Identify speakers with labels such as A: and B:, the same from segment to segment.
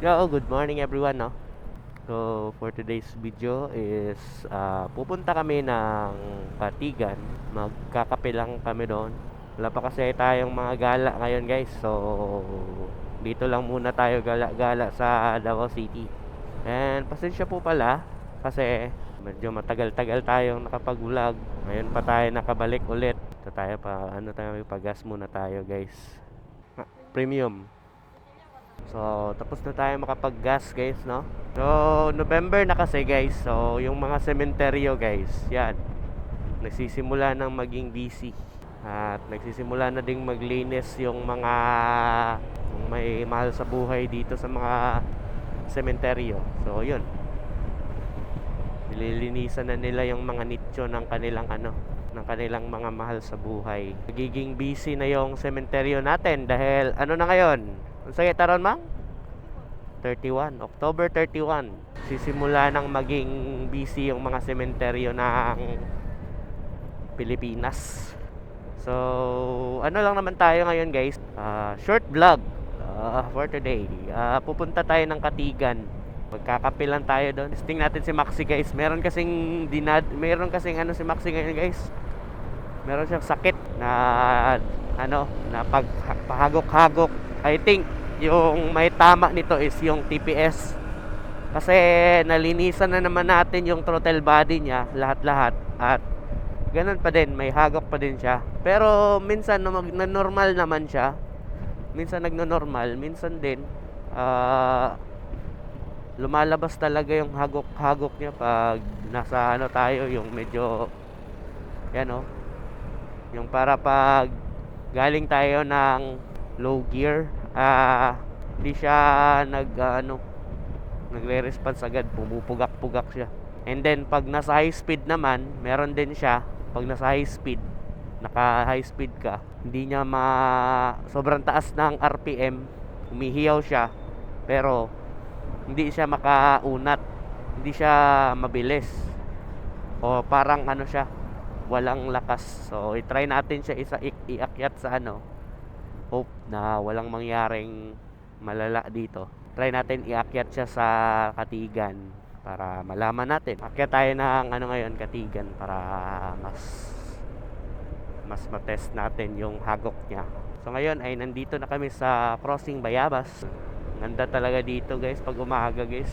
A: Yo, good morning everyone, no? So, for today's video is pupunta kami ng Katigan. Magkakape lang kami doon. Wala pa kasi tayong mga gala ngayon, guys. So, dito lang muna tayo gala-gala sa Davao City. And pasensya po pala kasi medyo matagal-tagal tayong nakapag-vlog. Ngayon pa tayo nakabalik ulit. Ito tayo pa, ano tayo, pag-gas muna tayo, guys. Premium. So, tapos na tayo makapag-gas, guys, no? So, November na kasi, guys. So, yung mga sementeryo, guys, yan. Nagsisimula ng maging busy. At nagsisimula na ding maglinis yung mga may mahal sa buhay dito sa mga sementeryo. So, yun. Nililinisan na nila yung mga nicho ng kanilang ng kanilang mga mahal sa buhay. Nagiging busy na yung sementeryo natin dahil ano na ngayon? Sa taron, Mang? 31, October 31. Sisimula nang maging busy yung mga sementeryo ng Pilipinas. So, ano lang naman tayo ngayon, guys. Short vlog for today. Pupunta tayo ng Katigan. Magkakape lang tayo doon. Testing natin si Maxi, guys. Meron kasing ano si Maxi ngayon, guys. Meron siyang sakit na na pahagok-hagok. I think yung may tama nito is yung TPS. Kasi nalinisan na naman natin yung throttle body niya, lahat-lahat. At ganun pa din, may hagok pa din siya. Pero minsan na-normal naman siya. Minsan nagno-normal, minsan din lumalabas talaga yung hagok-hagok niya pag nasa tayo, yung medyo yan yung para pag galing tayo ng low gear, hindi siya nagre-response agad, pumupugak-pugak siya. And then pag nasa high speed naman, meron din siya. Pag nasa high speed, naka high speed ka, hindi niya sobrang taas ng RPM, humihiyaw siya, pero hindi siya makaunat, hindi siya mabilis, o parang siya, walang lakas. So i-try natin siya iakyat sa hope na walang mangyaring malala dito. Try natin iakyat siya sa Katigan para malaman natin. Akyat tayo ng ngayon, Katigan, para mas matest natin yung hagok niya. So ngayon ay nandito na kami sa Crossing Bayabas. Ganda talaga dito, guys, pag umaga, guys.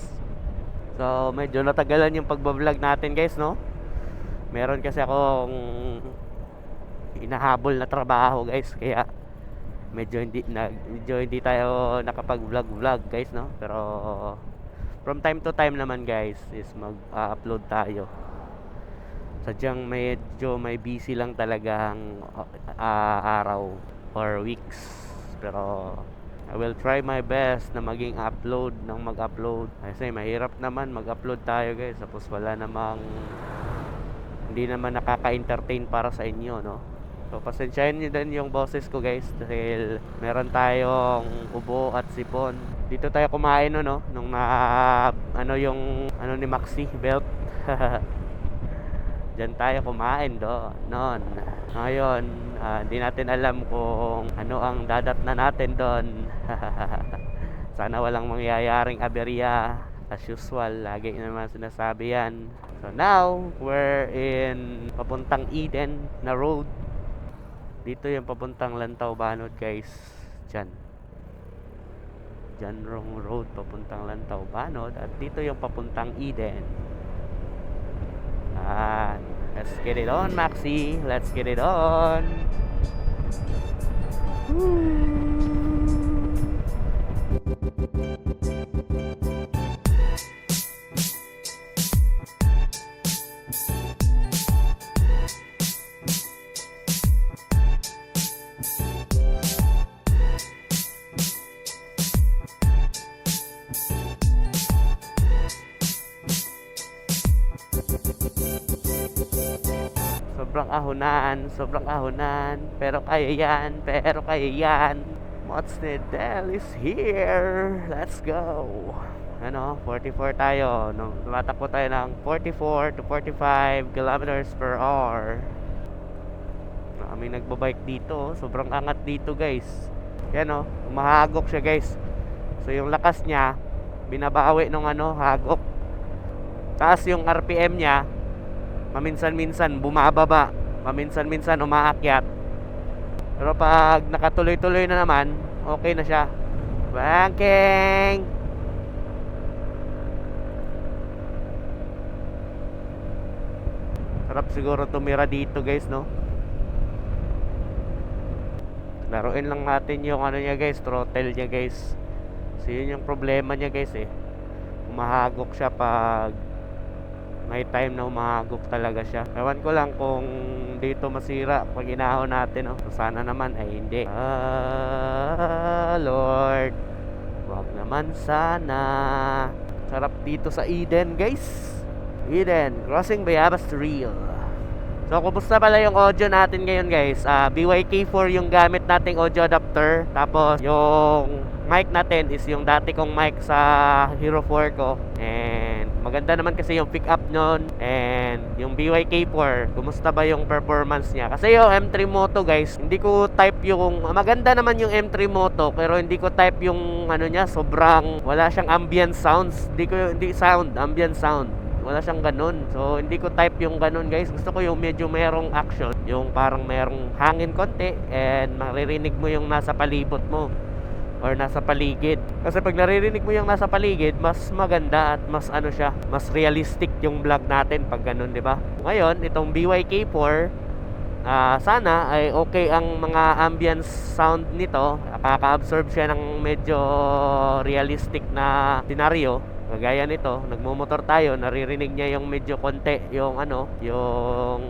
A: So medyo natagalan yung pagbablog natin, guys, no? Meron kasi akong inahabol na trabaho, guys, kaya medyo hindi tayo nakapag-vlog, guys, no? Pero from time to time naman, guys, is mag-upload tayo. Sadyang medyo may busy lang talagang araw or weeks. Pero I will try my best na mag-upload. Kasi mahirap naman mag-upload tayo, guys, tapos hindi naman nakaka-entertain para sa inyo, no? So pasensyahin nyo din yung boses ko, guys, dahil meron tayong ubo at sipon. Dito tayo kumain nung yung ni Maxi belt. Diyan tayo kumain noon. Ngayon, hindi natin alam kung ano ang dadat na natin doon. Sana walang mangyayaring aberya. As usual, lagi naman sinasabi yan. So now, we're in papuntang Eden na road. Dito yung papuntang Lantaw Banod, guys. Diyan wrong road papuntang Lantaw Banod. At dito yung papuntang Eden. Let's get it on, Maxi. Let's get it on. Woo! Sobrang ahonan, pero kaya yan. Motsnedel is here. Let's go. 44 tayo. Tumatakbo tayo ng 44 to 45 kilometers per hour. May nagbabike dito. Sobrang angat dito, guys. Yan, umahagok siya, guys. So yung lakas niya, binabawi nung ano, hagok. Taas yung RPM niya, paminsan-minsan bumababa, paminsan-minsan umaakyat. Pero pag nakatuloy-tuloy na naman, okay na siya. Banking! Sarap siguro tumira dito guys, no? Laruin lang natin yung ano niya guys, throttle niya guys. So yun yung problema niya guys eh. Umahagok siya pag may time na umahagok talaga siya. Ewan ko lang kung dito masira pag inahon natin, no? So sana naman ay hindi. Lord, wag naman sana. Sarap dito sa Eden guys. Eden, crossing Bayabas Trail. So, kumusta pala yung audio natin ngayon guys? BYK4 yung gamit nating audio adapter. Tapos, yung mic natin is yung dati kong mic sa Hero 4 ko. And, maganda naman kasi yung pick up nun. And, yung BYK4, kumusta ba yung performance niya? Kasi yung M3 Moto guys, hindi ko type yung... Maganda naman yung M3 Moto, pero hindi ko type yung ano niya, sobrang... Wala siyang ambient sounds. Hindi sound, ambient sound. Wala siyang ganun. So, hindi ko type yung ganun guys. Gusto ko yung medyo merong action. Yung parang merong hangin konti. And maririnig mo yung nasa palibot mo. Or nasa paligid. Kasi pag naririnig mo yung nasa paligid, mas maganda at mas ano siya. Mas realistic yung vlog natin pag ganun, di ba? Ngayon, itong BYK4, sana ay okay ang mga ambience sound nito. Nakaka-absorb siya ng medyo realistic na scenario. Kagaya nito, nagmumotor tayo, naririnig niya yung medyo konti, yung ano, yung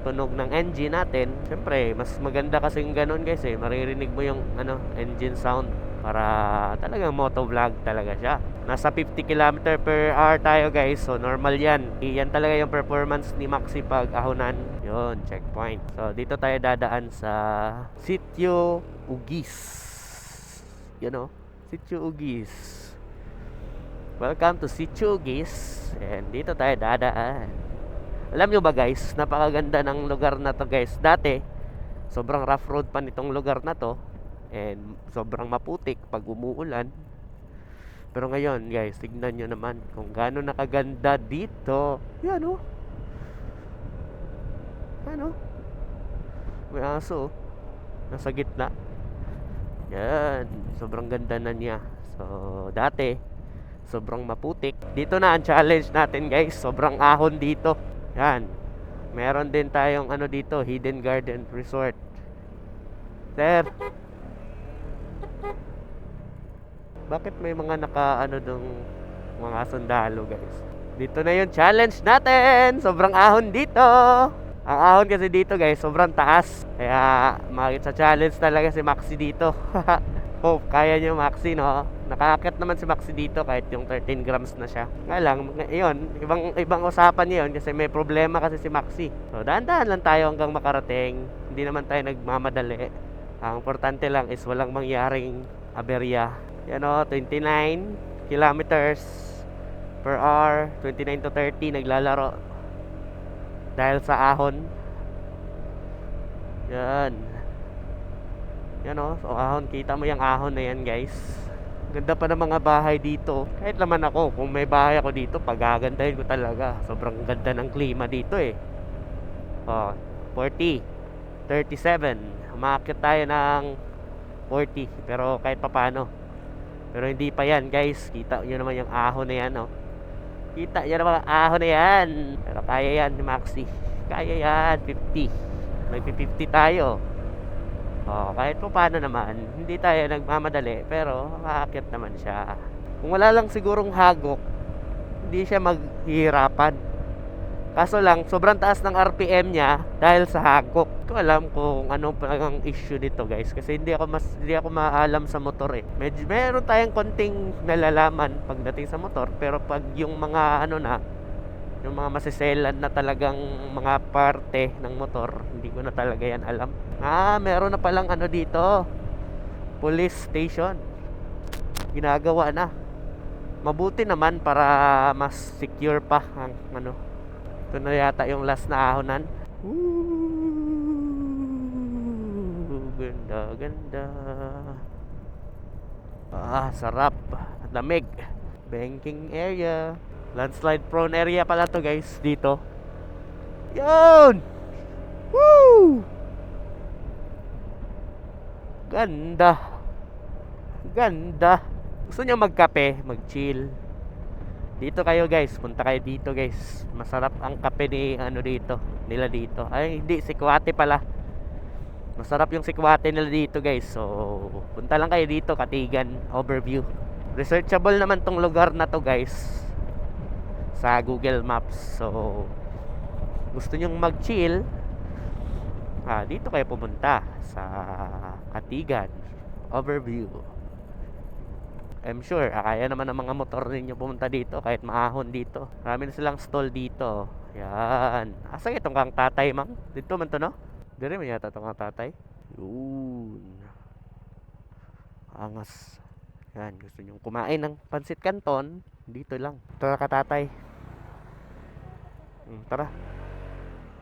A: tunog ng engine natin. Siyempre, mas maganda kasing ganun guys eh. Maririnig mo yung ano, engine sound para talagang motovlog talaga siya. Nasa 50 km/h tayo guys, so normal yan. Yan talaga yung performance ni Maxi pag ahonan. Yun, checkpoint. So, dito tayo dadaan sa Sitio Ugis. You know, Sitio Ugis. Welcome to Sitio Ugis. And dito tayo dadaan. Alam nyo ba guys, napakaganda ng lugar na to guys. Dati, sobrang rough road pa nitong lugar na to. And sobrang maputik pag umuulan. Pero ngayon guys, tignan nyo naman kung gaano nakaganda dito. Yan o. Ano? May aso. Nasa gitna. Yan. Sobrang ganda na niya. So, dati, sobrang maputik. Dito na ang challenge natin guys. Sobrang ahon dito. Yan. Meron din tayong ano dito, Hidden Garden Resort. Sir, bakit may mga naka-ano dong mga sundalo guys? Dito na yung challenge natin. Sobrang ahon dito. Ang ahon kasi dito guys, sobrang taas. Kaya makita sa challenge talaga si Maxi dito. Hope kaya nyo Maxi, no? Nakakakit naman si Maxi dito kahit yung 13 grams na siya. Nga lang, yun, ibang usapan niya yun kasi may problema kasi si Maxi. So, dahan-dahan lang tayo hanggang makarating. Hindi naman tayo nagmamadali. Ang importante lang is walang mangyaring aberya. Yan o, 29 kilometers per hour, 29 to 30 naglalaro. Dahil sa ahon. Yan. Yan o, so ahon, kita mo yung ahon na yan guys. Ganda pa ng mga bahay dito. Kahit naman ako, kung may bahay ako dito, pagagandahin ko talaga. Sobrang ganda ng klima dito eh. Oh, 40, 37. Umakit tayo ng 40. Pero kahit papano. Pero hindi pa yan guys. Kita nyo naman yung ahon na yan, oh. Kita nyo naman ang ahon na yan. Pero kaya yan ni Maxi. Kaya yan, 50. May 50 tayo. Oh, kahit po paano naman, hindi tayo nagmamadali, pero makakit naman siya. Kung wala lang sigurong hagok, hindi siya maghihirapan. Kaso lang, sobrang taas ng RPM niya dahil sa hagok. Hindi ko alam kung anong ang issue dito guys, kasi hindi ako maalam sa motor eh. Medyo meron tayong konting nalalaman pagdating sa motor, pero pag yung mga ano na, yung mga masiselan na talagang mga parte ng motor, hindi ko na talaga yan alam. Meron na palang ano dito, police station. Ginagawa na. Mabuti naman para mas secure pa ang ano. Ito na yata yung last na ahonan. Ganda, ganda. Sarap. Lamig. Banking area. Landslide prone area pala to guys, dito. Yun! Woo! Ganda. Ganda. Gusto nyo magkape, mag-chill. Dito kayo guys, punta kayo dito guys. Masarap ang kape ni nila dito. Ay, hindi, Sikwate pala. Masarap yung Sikwate nila dito guys. So, punta lang kayo dito, Katigan overview. Researchable naman tong lugar na to guys sa Google Maps. So, gusto nyong mag-chill, dito kayo pumunta sa Katigan overview. I'm sure kaya naman ng mga motor ninyo pumunta dito kahit maahon dito. Marami na silang stall dito. Yan. Asa itong kang tatay, mang? Dito man to, no? Dire man yata itong kang tatay. Yun. Angas. Yan. Gusto nyong kumain ng pansit canton, dito lang. Tara ka, tatay. Tara.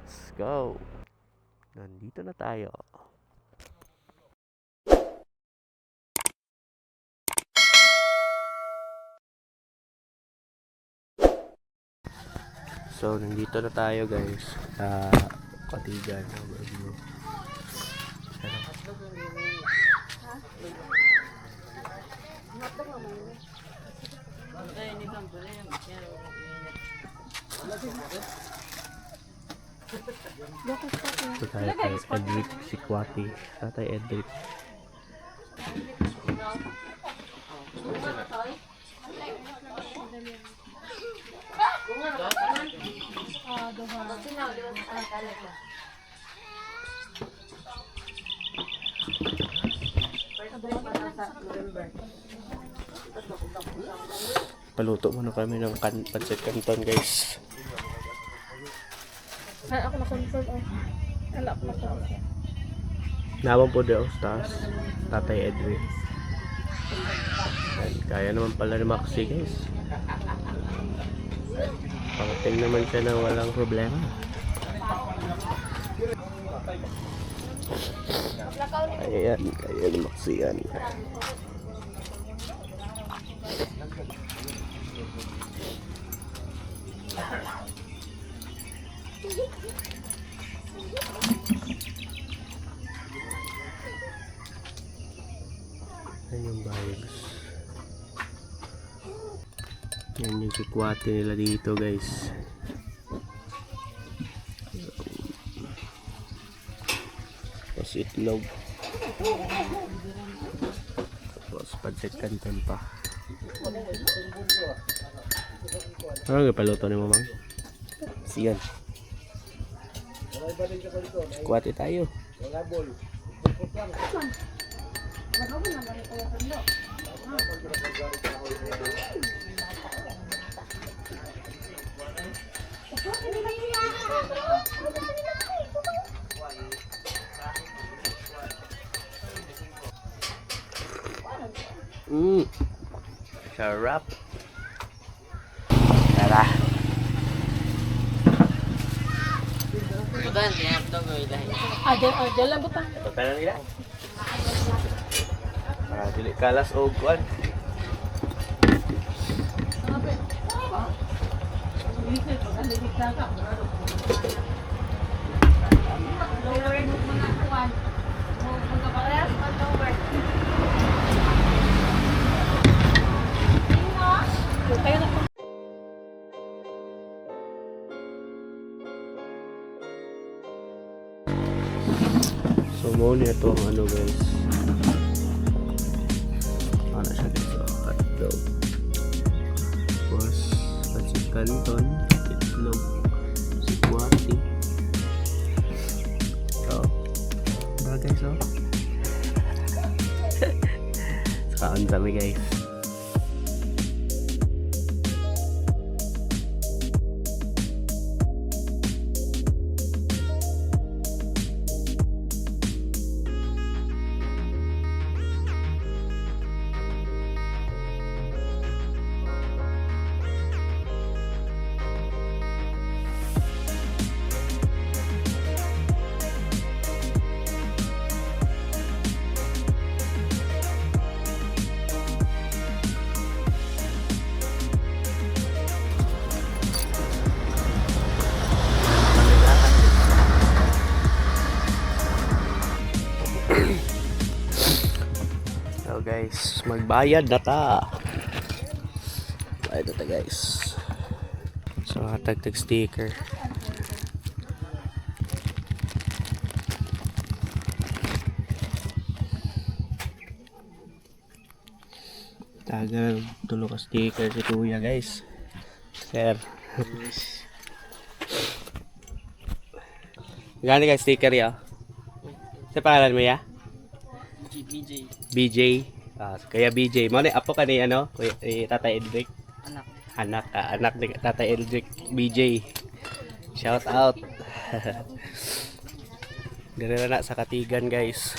A: Let's go. Nandito na tayo. So, nandito na tayo guys sa Katigan overview. Ito tayo kay Edric Sikwate. Tatay Edric. Paluto muna kami ng pancit canton guys.
B: Ako na consult ay. Ala ako na consult.
A: Nawang po daw sa taas. Tatay Edric. Kaya naman pala ni Maxi guys. Pangting naman siya na walang problema. Ayan, kaya ni Maxi yan. Ayan yung bags. Yan yung Sikwate nila dito guys. Tapos itlog. Tapos pancit canton pa. Ano nga paluto ni mamang? Siyan. Sikwate tayo. Sarap. Tara.
C: Bukan, siap dong gue ilahin.
B: Ada lang butang.
A: Ito tayo nila. Dili kalas o kuan. So mo niya to ang ano guys. Ano siya dito? Hotdog. Tapos pancit canton, itlog, Sikwate. So, diba guys oh? Saka ang dami guys. guys, magbayad na ta. Bayad na ta guys. So hatag sticker. Tagal tulo ka sticker si kuya guys. Sir. Gani ka sticker ya? Sa pangalan mo ya?
C: BJ.
A: BJ. Kaya BJ. Mo ni apo ka ni ano? Kuya, Tatay Eldrick. Anak ni Tatay Eldrick. BJ. Shout out. Ganun na sa Katigan guys.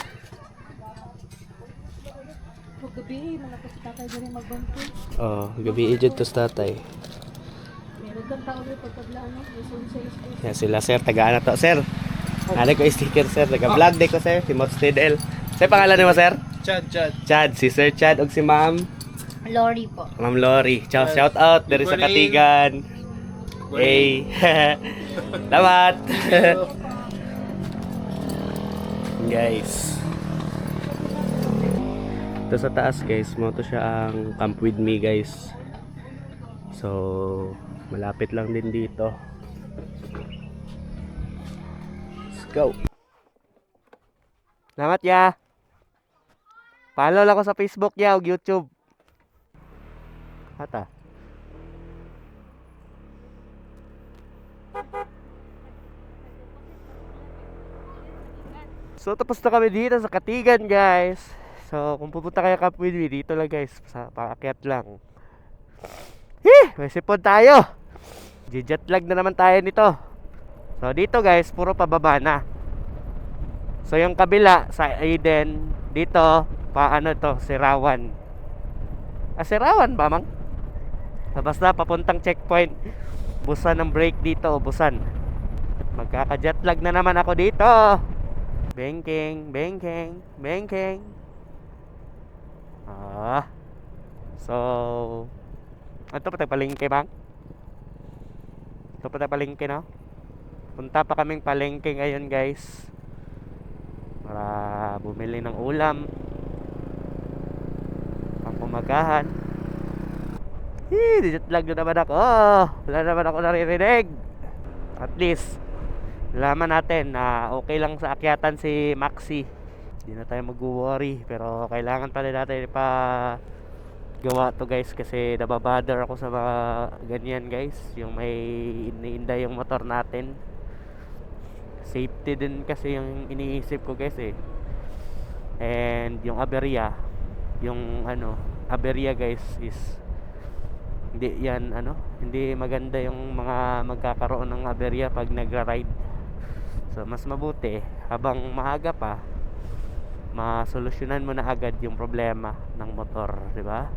B: Huwag gabi, malapos si tatay dyan magbanto.
A: Oh, gabi ijud to sa tatay.
B: Meron kang tao rin pagkablaan mo. May sunset.
A: Yan sila sir, tagaan na to sir. Ano ko sticker sir, taga-vlog din ko sir, si Mots Tidel. Sa pangalan mo sir? Chad, si Sir Chad og si Ma'am
B: Lori po.
A: Ma'am Lori. Ciao, shout out dari sa Katigan. Hey. Salamat. Guys. Ito sa taas guys, mo to siya ang Camp With Me guys. So, malapit lang din dito. Let's go. Salamat ya. Follow lang ko sa Facebook ya ug YouTube. Hata. So tapos na kami dito sa Katigan guys. So kung pupunta kayo Camp With Me, dito lang guys, sa paakyat lang. May sipon tayo. Jet lag na naman tayo nito. So dito guys, puro pababa na. So yung kabila sa Aiden, dito paano to, Sirawan. Sirawan ba mang? Basta papuntang checkpoint. Busan ng break dito, busan. Magkaka-jet lag na naman ako dito. Bengking. So ito pa tayo palengke bang? Ito pa tayo palengke no? Punta pa kaming palengke ngayon guys, para bumili ng ulam pang umagahan. Jet lag na naman ako. Wala naman ako naririnig. At least nalaman natin na okay lang sa akyatan si Maxi. Hindi na tayo mag-worry. Pero kailangan pala natin pa gawa to guys, kasi nababother ako sa mga ganyan guys, yung may iniinda yung motor natin. Safety din kasi yung iniisip ko guys eh. And yung aberya, yung aberya guys is hindi yan hindi maganda yung mga magkakaroon ng aberya pag nagra-ride. So mas mabuti habang maaga pa, masolusyonan mo na agad yung problema ng motor, di ba?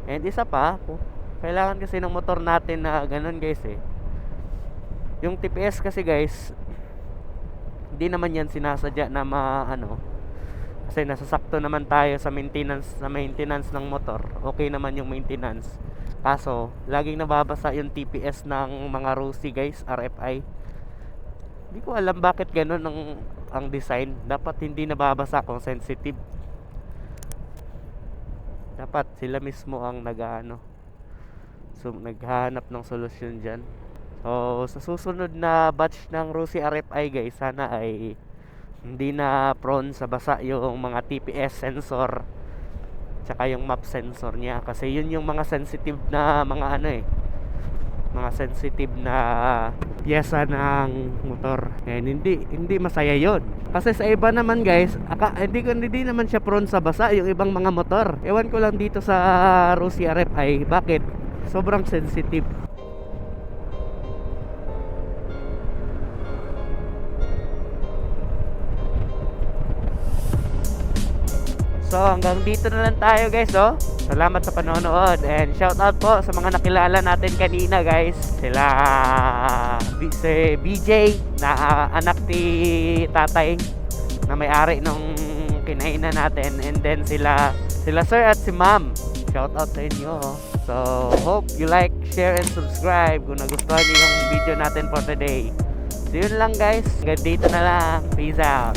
A: And isa pa, kailangan kasi ng motor natin na ganun guys eh. Yung TPS kasi guys, hindi naman yan sinasadya na kasi nasasakto naman tayo sa maintenance ng motor. Okay naman yung maintenance. Kaso, laging nababasa yung TPS ng mga Rusi guys, RFI. Hindi ko alam bakit ganun ang design. Dapat hindi nababasa kung sensitive. Dapat sila mismo ang naghahanap ng solusyon dyan. So sa susunod na batch ng Rusi RFI guys, sana ay hindi na prone sa basa yung mga TPS sensor tsaka yung map sensor niya, kasi yun yung mga sensitive na mga mga sensitive na piyesa ng motor. And hindi masaya yon. Kasi sa iba naman guys, hindi naman siya prone sa basa yung ibang mga motor. Ewan ko lang dito sa Rusi RFI, bakit sobrang sensitive. So hanggang dito na lang tayo guys, salamat sa panonood, and shout out po sa mga nakilala natin kanina guys. Sila si BJ na anak ni tatay na may-ari nung kinainan natin, and then sila sir at si ma'am. Shout out sa inyo. So hope you like, share, and subscribe kung nagustuhan niyo yung video natin for today. So yun lang guys, hanggang dito na lang. Peace out.